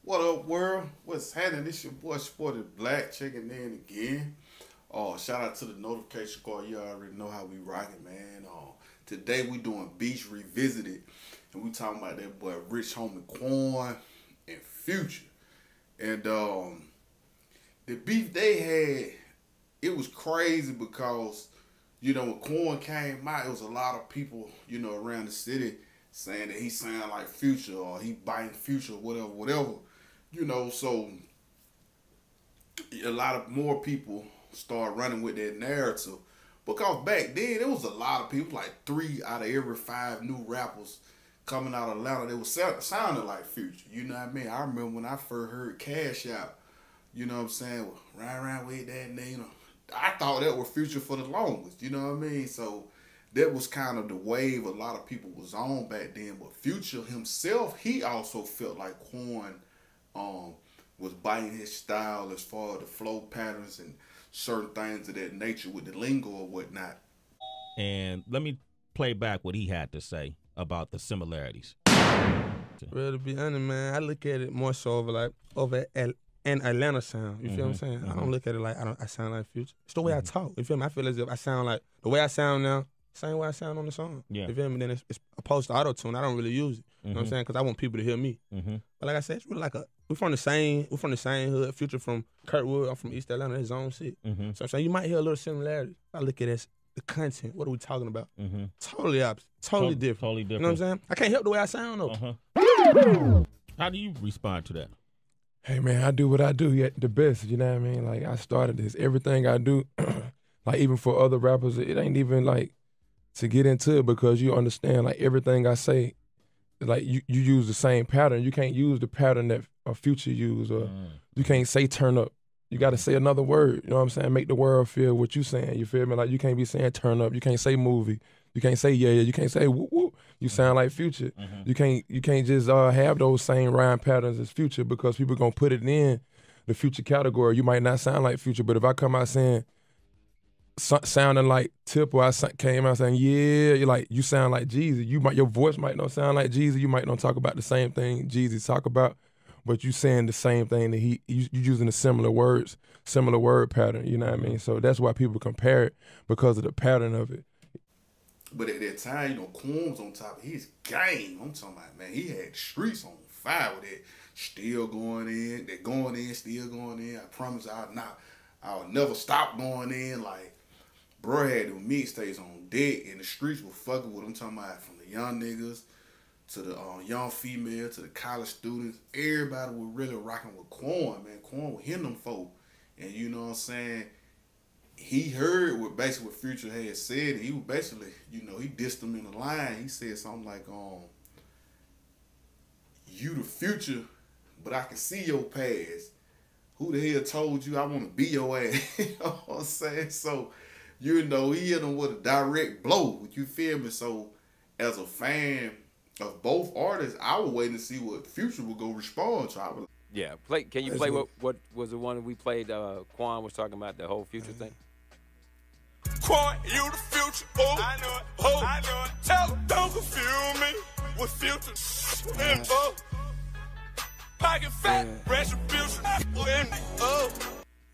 What up, world? What's happening? This your boy Sporty Black checking in again. Shout out to the notification card. You already know how we rocking, man. Today we doing Beach Revisited, and we talking about that boy Rich Homie Quan and Future. And the beef they had, it was crazy because, you know, when Quan came out, it was a lot of people, you know, around the city saying that he sound like Future or he biting Future or whatever. You know, so a lot of more people start running with that narrative. Because back then, there was a lot of people, like 3 out of every 5 new rappers coming out of Atlanta, they was sounding like Future. You know what I mean? I remember when I first heard Cash Out, you know what I'm saying? Ride around with that name. You know, I thought that was Future for the longest, you know what I mean? So that was kind of the wave a lot of people was on back then. But Future himself, he also felt like Quan was biting his style as far as the flow patterns and certain things of that nature with the lingo or whatnot. And let me play back what he had to say about the similarities. Well, to be honest, man, I look at it more so over an Atlanta sound. You feel what I'm saying? I don't look at it like I sound like Future. It's the way I talk. You feel me? I feel as if I sound like the way I sound now, same way I sound on the song. Yeah. You feel me? Then it's opposed to auto-tune. I don't really use it. You know what I'm saying? Because I want people to hear me. But like I said, it's really like we're from the same hood. Future from Kirkwood. I'm from East Atlanta. His own shit. So I'm saying you might hear a little similarity. I look at it as the content. What are we talking about? Totally opposite. Totally different. Totally different. You know what I'm saying? I can't help the way I sound though. How do you respond to that? Hey man, I do what I do yet the best, you know what I mean? Like I started this. Everything I do, like even for other rappers, it ain't even like to get into it because you understand like everything I say, like you use the same pattern. You can't use the pattern that a Future use or you can't say turn up. You gotta say another word, you know what I'm saying? Make the world feel what you saying, you feel me? Like you can't be saying turn up, you can't say movie, you can't say yeah, you can't say whoop whoop. You sound like Future. You can't just have those same rhyme patterns as Future because people gonna put it in the Future category. You might not sound like Future, but if I come out saying sounding like Tip, or I came out saying yeah, you're like you sound like Jeezy. Your voice might not sound like Jeezy. You might not talk about the same thing Jeezy talk about, but you saying the same thing that you using the similar words, similar word pattern. You know what I mean? So that's why people compare it because of the pattern of it. But at that time, you know, Quan was on top of his game. I'm talking about, man, he had the streets on fire with it. Still going in, they're going in, still going in. I promise I'll never stop going in. Like, bro had them mixtapes on deck, and the streets were fucking with him. I'm talking about from the young niggas to the young female to the college students. Everybody was really rocking with Quan, man. Quan was hitting them folk. And you know what I'm saying? He heard what basically what Future had said, and he was basically, you know, he dissed him in the line. He said something like, you the future, but I can see your past. Who the hell told you I want to be your ass? You know what I'm saying? So, you know, he hit him with a direct blow. You feel me? So, as a fan of both artists, I was waiting to see what Future would go respond to. Yeah, can you play what was the one we played? Quan was talking about the whole Future thing. Quan, you the future. Oh, I know it. Oh, I know it. Tell them don't confuse me with Future. Pocket fat, retribution. Oh.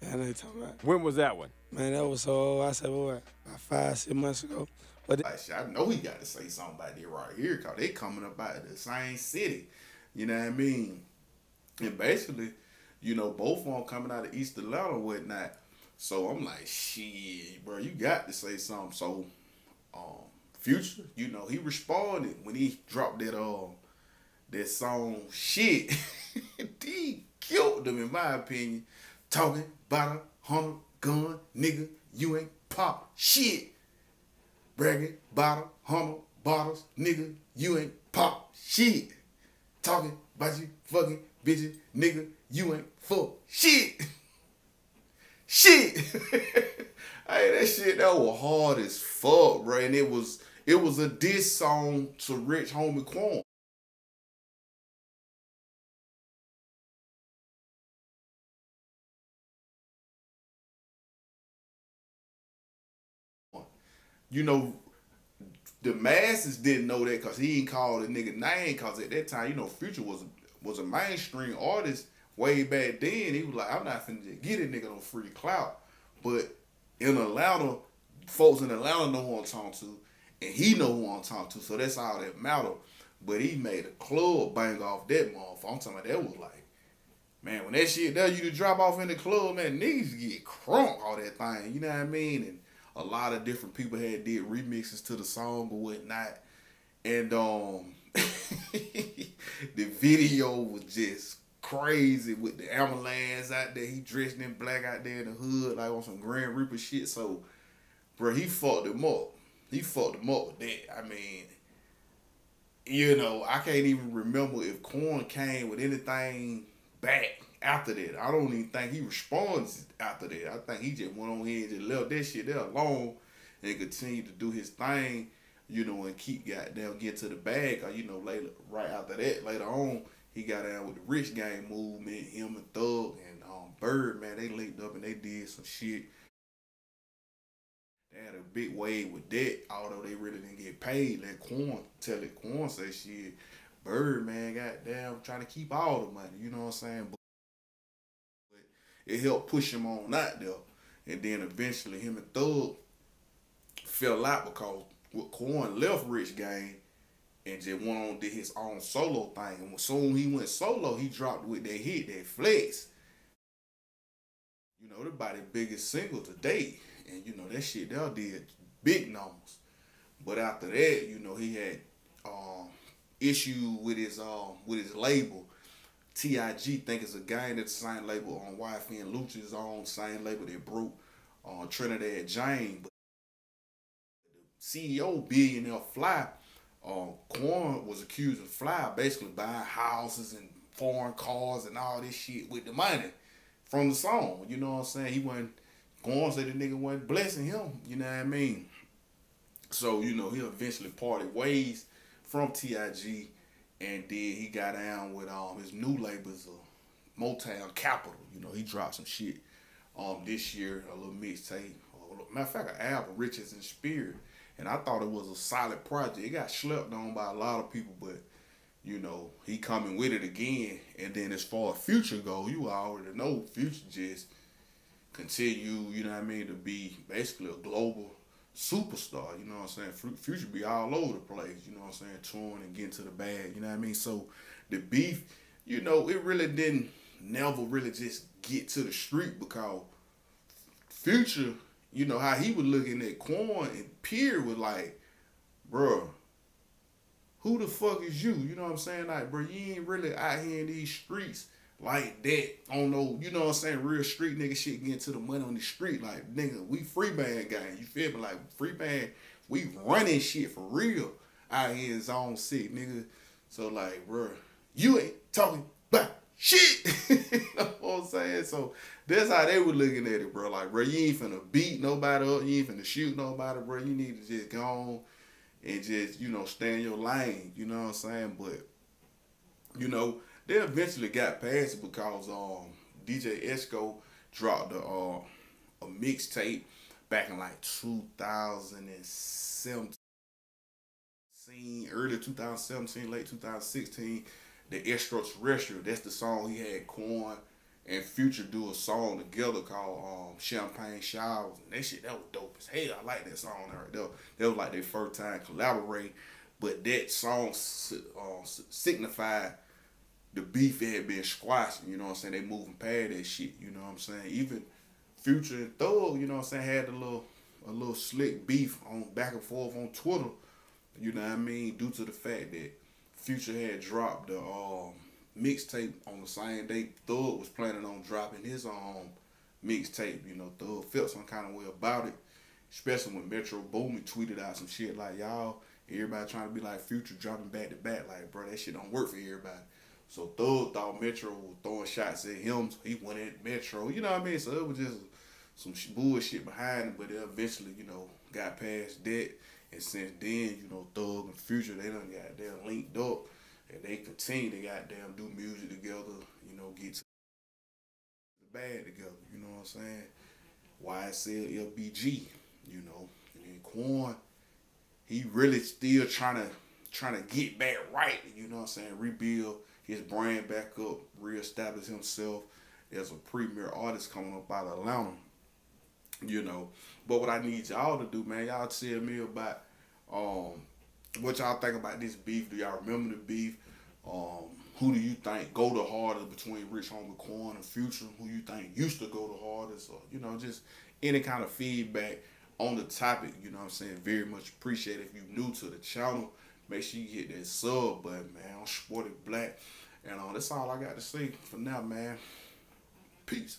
I know you're talking about. When was that one? Man, that was I said what, about 5, 6 months ago. But I know he got to say something about that right here because they coming up out of the same city. You know what I mean? And basically, you know, both of them coming out of East Atlanta and whatnot. So I'm like, shit, bro, you got to say something. So, Future, you know, he responded when he dropped that song, shit. He killed them, in my opinion. Talking about a 100 gun, nigga, you ain't pop shit. Bragging about 100 bottles, nigga, you ain't pop shit. Talking about you fucking bitches, nigga, you ain't fuck shit. Shit. Hey, that shit, that was hard as fuck, bro. And it was a diss song to Rich Homie Quan. You know, the masses didn't know that because he ain't called a nigga name because at that time, you know, Future was was a mainstream artist way back then. He was like, I'm not finna just get a nigga no free clout. But in Atlanta, folks in Atlanta know who I'm talking to, and he know who I'm talking to, so that's all that matter. But he made a club bang off that motherfucker. I'm talking about that was like, man, when that shit there, you to drop off in the club, man, niggas get crunk all that thing, you know what I mean? And a lot of different people had did remixes to the song or whatnot. And the video was just crazy with the ambulance out there. He dressed in black out there in the hood, like on some Grand Reaper shit. So, bro, he fucked him up. He fucked him up with that. I mean, you know, I can't even remember if Quan came with anything back after that. I don't even think he responds after that. I think he just went on here and just left that shit there alone and continued to do his thing, you know, and keep goddamn get to the bag. Or, you know, later, right after that, later on, he got down with the Rich Gang movement, him and Thug and Bird, man, they linked up and they did some shit. They had a big wave with that, although they really didn't get paid. Let Quan say shit. Bird, man, goddamn, trying to keep all the money, you know what I'm saying? But it helped push him on out there. And then eventually him and Thug fell out because Quan left Rich Gang and just went on did his own solo thing. And as soon as he went solo, he dropped with that hit, that Flex. You know, the biggest single to date. And, you know, that shit there did big numbers. But after that, you know, he had issue with his label. TIG, think it's a guy that's the same label on YFN Lucha's on, same label that broke Trinidad James. But the CEO, billionaire Fly, Quan was accused of Fly basically buying houses and foreign cars and all this shit with the money from the song. You know what I'm saying? He wasn't, Quan said the nigga wasn't blessing him, you know what I mean? So, you know, he eventually parted ways from TIG, and then he got down with his new labels, Motown Capital. You know, he dropped some shit this year, a little mixtape. Matter of fact, an album, Riches and Spirit. And I thought it was a solid project. It got slept on by a lot of people, but, you know, he coming with it again. And then as far as Future go, you already know Future just continue, you know what I mean, to be basically a global superstar, you know what I'm saying? Future be all over the place, you know what I'm saying? Touring and getting to the bag, you know what I mean? So the beef, you know, it really didn't never really just get to the street because Future, you know, how he was looking at Quan and Pierre was like, bro, who the fuck is you? You know what I'm saying? Like, bro, you ain't really out here in these streets like that. On no, you know what I'm saying, real street nigga shit, getting to the money on the street. Like, nigga, we free band gang. You feel me? Like, free band, we running shit for real out here in Zone 6, nigga. So, like, bro, you ain't talking about shit. You know what I'm saying? So, that's how they were looking at it, bro. Like, bro, you ain't finna beat nobody up. You ain't finna shoot nobody, bro. You need to just go on and just, you know, stay in your lane. You know what I'm saying? But, you know, they eventually got past it because DJ Esco dropped a mixtape back in like 2017, early 2017, late 2016. The Extraterrestrial, that's the song he had Quan and Future do a song together called Champagne Showers. And that shit, that was dope as hell. I like that song right there. That was like their first time collaborating. But that song signified the beef had been squashed, you know what I'm saying? They moving past that shit, you know what I'm saying? Even Future and Thug, you know what I'm saying, had a little slick beef on back and forth on Twitter, you know what I mean? Due to the fact that Future had dropped the mixtape on the same day Thug was planning on dropping his mixtape. You know, Thug felt some kind of way about it, especially when Metro Boomin tweeted out some shit like, y'all, everybody trying to be like Future dropping back to back. Like, bro, that shit don't work for everybody. So Thug thought Metro was throwing shots at him, so he went at Metro. You know what I mean? So it was just some bullshit behind it, but they eventually, you know, got past that. And since then, you know, Thug and Future, they done goddamn linked up. And they continue to goddamn do music together, you know, get to the bag together, you know what I'm saying? YSL LBG, you know. And then Quan, he really still trying to get back right, you know what I'm saying? Rebuild his brand back up, reestablish himself as a premier artist coming up out of Atlanta. You know, but what I need y'all to do, man, y'all tell me about what y'all think about this beef. Do y'all remember the beef? Who do you think go the hardest between Rich Homie Quan and Future? Who you think used to go the hardest? Or, you know, just any kind of feedback on the topic, you know what I'm saying? Very much appreciated. If you're new to the channel, make sure you hit that sub button, man. I'm Sporty Black. And that's all I got to say for now, man. Peace.